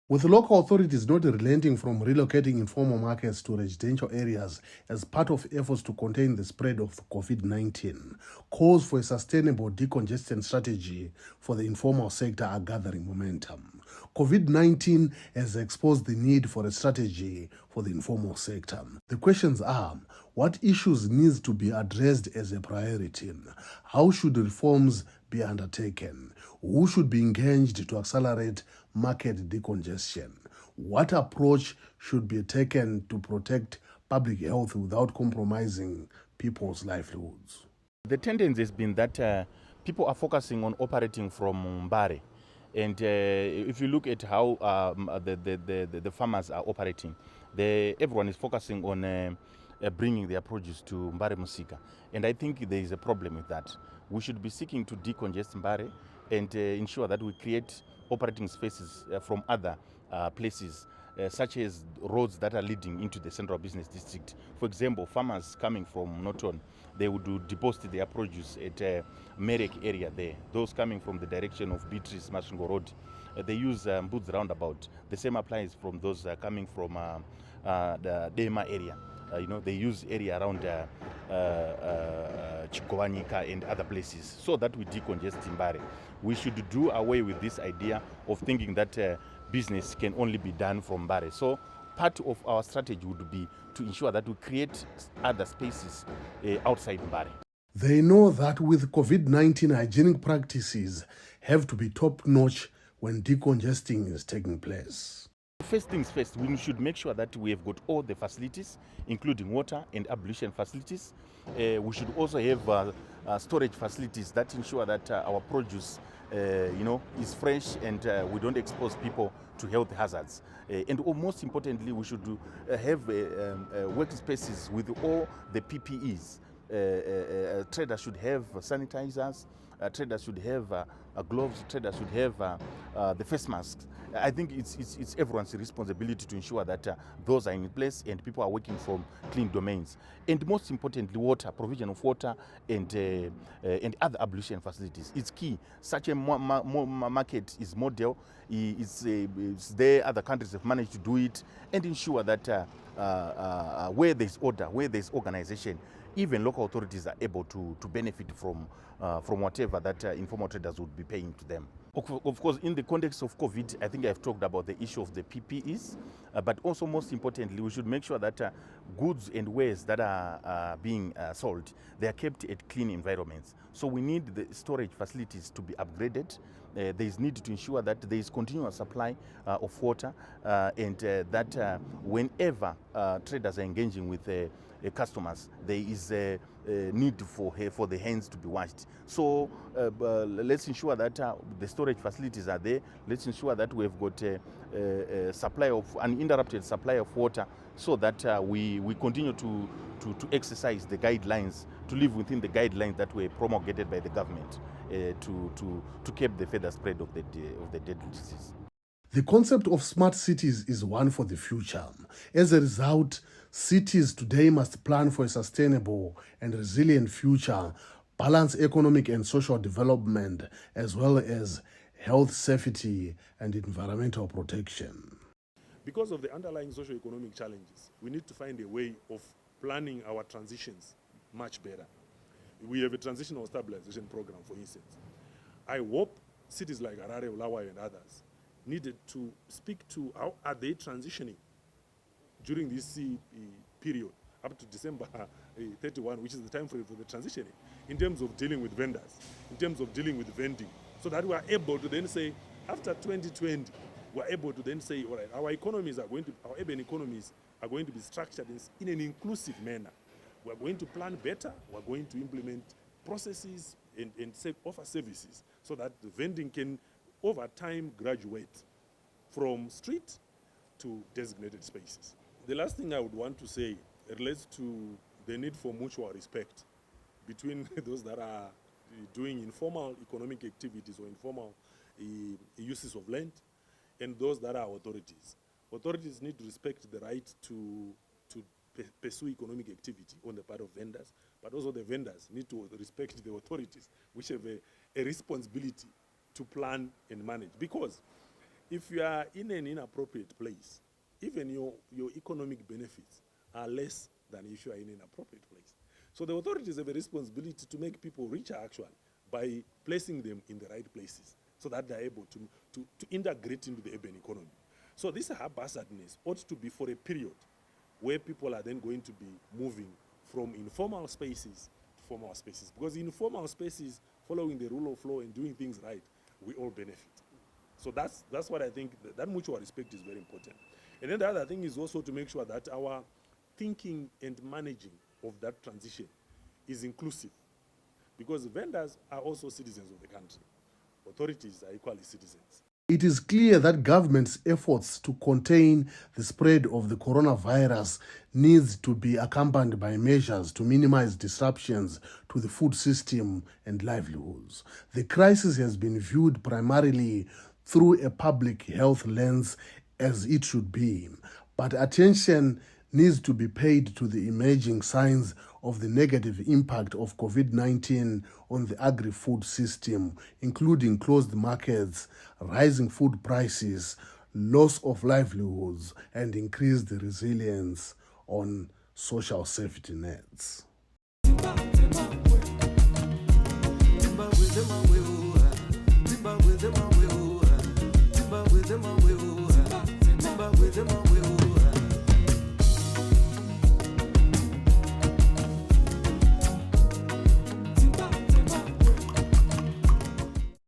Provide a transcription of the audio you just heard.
With local authorities not relenting from relocating informal markets to residential areas as part of efforts to contain the spread of COVID-19, calls for a sustainable decongestion strategy for the informal sector are gathering momentum. COVID-19 has exposed the need for a strategy for the informal sector. The questions are, what issues need to be addressed as a priority? How should reforms be undertaken? Who should be engaged to accelerate market decongestion? What approach should be taken to protect public health without compromising people's livelihoods? The tendency has been that people are focusing on operating from Mbare. And if you look at how the farmers are operating, everyone is focusing on bringing their produce to Mbare Musika. And I think there is a problem with that. We should be seeking to decongest Mbare and ensure that we create operating spaces from other places, such as roads that are leading into the central business district. For example, farmers coming from Norton, they would deposit their produce at Merek area there. Those coming from the direction of Beatrice Mashingo Road, they use Mbudz roundabout. The same applies from those coming from the Dema area. They use area around Chikowanika and other places so that we decongest Mbare. We should do away with this idea of thinking that business can only be done from Mbare. So part of our strategy would be to ensure that we create other spaces outside Mbare. They know that with COVID-19, hygienic practices have to be top-notch when decongesting is taking place. First things first, we should make sure that we have got all the facilities, including water and ablution facilities. We should also have storage facilities that ensure that our produce is fresh and we don't expose people to health hazards. And most importantly, we should have workspaces with all the PPEs. Traders should have sanitizers, traders should have gloves, traders should have the face masks. I think it's everyone's responsibility to ensure that those are in place and people are working from clean domains. And most importantly, water, provision of water and other ablution facilities. It's key. Such a market is model. It's there. Other countries have managed to do it and ensure that where there's order, where there's organization, even local authorities are able to benefit from whatever that informal traders would be paying to them. Of course, in the context of COVID, I think I've talked about the issue of the PPEs, but also most importantly, we should make sure that goods and wares that are being sold, they are kept at clean environments. So we need the storage facilities to be upgraded. There is need to ensure that there is continuous supply of water and that whenever traders are engaging with customers, there is a need for the hands to be washed. So let's ensure that the storage facilities are there. Let's ensure that we have got a supply of uninterrupted supply of water, so that we continue to exercise the guidelines, to live within the guidelines that were promulgated by the government to keep the further spread of the deadly disease. The concept of smart cities is one for the future. As a result, cities today must plan for a sustainable and resilient future, balance economic and social development, as well as health, safety, and environmental protection. Because of the underlying socio-economic challenges, we need to find a way of planning our transitions much better. We have a transitional stabilization program, for instance. I hope cities like Harare, Bulawayo, and others needed to speak to how are they transitioning during this period up to December 31, which is the time frame for the transitioning, in terms of dealing with vendors, in terms of dealing with vending, so that we are able to then say, after 2020, we're able to then say, all right, our urban economies are going to be structured in an inclusive manner. We're going to plan better, we're going to implement processes and offer services so that the vending can, over time, graduate from street to designated spaces. The last thing I would want to say relates to the need for mutual respect between those that are doing informal economic activities or informal uses of land and those that are authorities. Authorities need to respect the right to pursue economic activity on the part of vendors, but also the vendors need to respect the authorities, which have a responsibility to plan and manage. Because If you are in an inappropriate place, even your economic benefits are less than if you are in an appropriate place. So the authorities have a responsibility to make people richer, actually, by placing them in the right places so that they're able to integrate into the urban economy. So this haphazardness ought to be for a period where people are then going to be moving from informal spaces to formal spaces. Because in informal spaces, following the rule of law and doing things right, we all benefit. So that's what I think, that mutual respect is very important. And then the other thing is also to make sure that our thinking and managing of that transition is inclusive. Because vendors are also citizens of the country. Authorities are equally citizens. It is clear that government's efforts to contain the spread of the coronavirus needs to be accompanied by measures to minimize disruptions to the food system and livelihoods. The crisis has been viewed primarily through a public health lens, as it should be, but attention needs to be paid to the emerging signs of the negative impact of COVID-19 on the agri-food system, including closed markets, rising food prices, loss of livelihoods, and increased resilience on social safety nets.